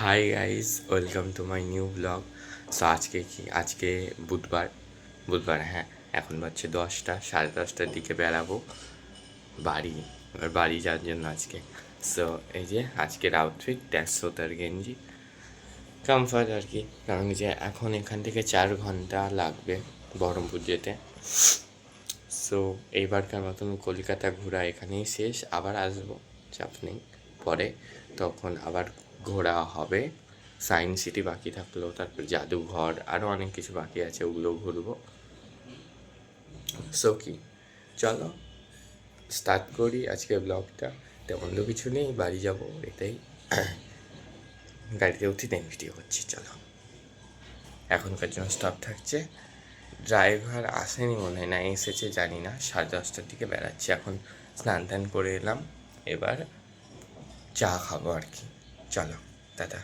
Hi guys, welcome to my new blog. So আজকে বুধবার হ্যাঁ। এখন বাজছে 10টা, 10:30টার দিকে বেরাবো বাড়ি। এবার বাড়ি যাওয়ার জন্য আজকে। সো এই যে আজকের আউটফিট, সোতার গেঞ্জি, কমফর্ট আর কি। কারণ যে এখন এখান থেকে 4 ঘন্টা লাগবে বহরমপুর যেতে। সো এইবারকার মতন কলকাতা ঘোরা এখানেই শেষ। আবার আসবো, চাপ নেই, পরে তখন আবার ঘোরা হবে। সায়েন্স সিটি বাকি থাকলো, তারপর জাদুঘর, আরও অনেক কিছু বাকি আছে, ওগুলোও ঘুরবো। সো কি, চলো স্টার্ট করি আজকে ব্লগটা। তেমন তো কিছু নেই, বাড়ি যাব এটাই। গাড়িতে উঠি দেন ভিডিও করছি, চলো। এখনকার জন্য স্টপ থাকছে। ড্রাইভার আসেনি মনে হয়, না এসেছে জানি না। 10:30টার দিকে বেড়াচ্ছি এখন। স্নান টান করে এলাম, এবার চা খাবো আর কি। চলো, দাদা।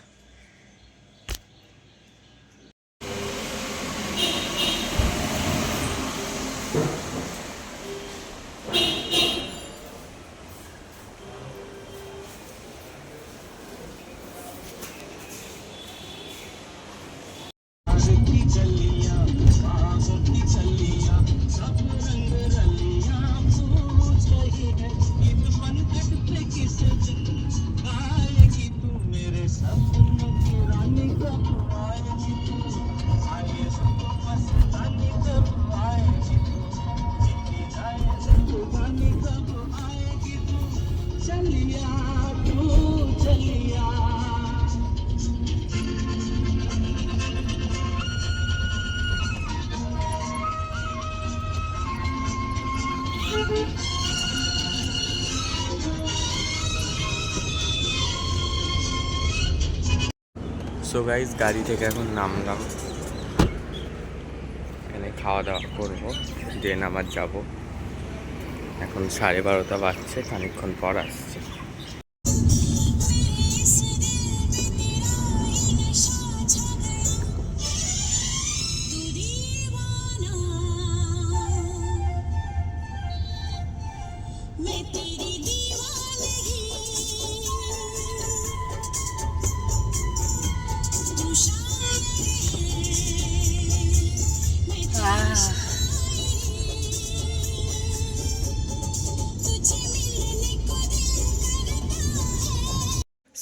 সো গাইজ, গাড়ি থেকে এখন নামলাম, এখানে খাওয়া দাওয়া করবো, দেন আবার যাবো। এখন 12:30 বাজছে, খানিকক্ষণ পর আসছে।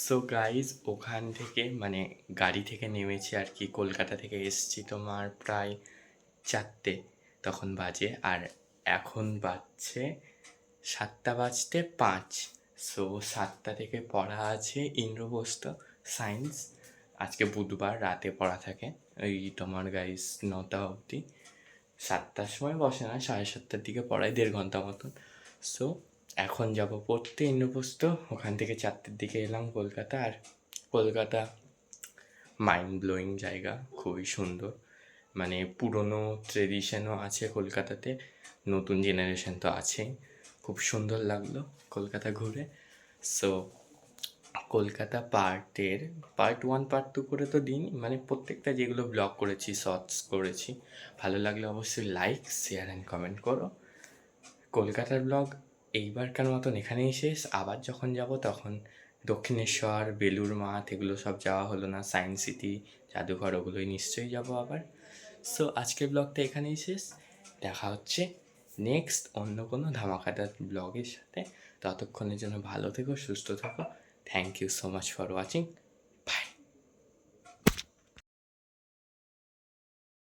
সো গাইজ, ওখান থেকে মানে গাড়ি থেকে নেমেছি আর কি। কলকাতা থেকে এসছি তোমার প্রায় 4টে তখন বাজে, আর এখন বাজছে 7:05। সো 7টা থেকে পড়া আছে ইন্দ্রপ্রস্থ সায়েন্স। আজকে বুধবার, রাতে পড়া থাকে ওই তোমার গাইজ 9টা অবধি। 7টার সময় বসে না, 7:30টার দিকে পড়ায়, 1.5 ঘন্টা মতন। সো এখন যাব পড়তে ইন্দ্রপ্রস্থ। ওখান থেকে 4টের দিকে এলাম কলকাতা। আর কলকাতা মাইন্ড ব্লোয়িং জায়গা, খুবই সুন্দর। মানে পুরনো ট্রেডিশনও আছে কলকাতাতে, নতুন জেনারেশন তো আছেই। খুব সুন্দর লাগলো কলকাতা ঘুরে। সো কলকাতা পার্ট 1 পার্ট 2 করে তো দিন, মানে প্রত্যেকটা যেগুলো ব্লগ করেছি, শর্টস করেছি। ভালো লাগলে অবশ্যই লাইক, শেয়ার অ্যান্ড কমেন্ট করো। কলকাতার ব্লগ এইবারকার মতন এখানেই শেষ। আবার যখন যাব তখন দক্ষিণেশ্বর, বেলুড় মাঠ, এগুলো সব যাওয়া হলো না। সায়েন্স সিটি, জাদুঘর, ওগুলোই নিশ্চয়ই যাব আবার। সো আজকের ব্লগটা এখানেই শেষ। দেখা হচ্ছে নেক্সট অন্য কোনো ধামাকাদার ব্লগের সাথে। ততক্ষণের জন্য ভালো থেকো, সুস্থ থেকো। Thank you so much for watching.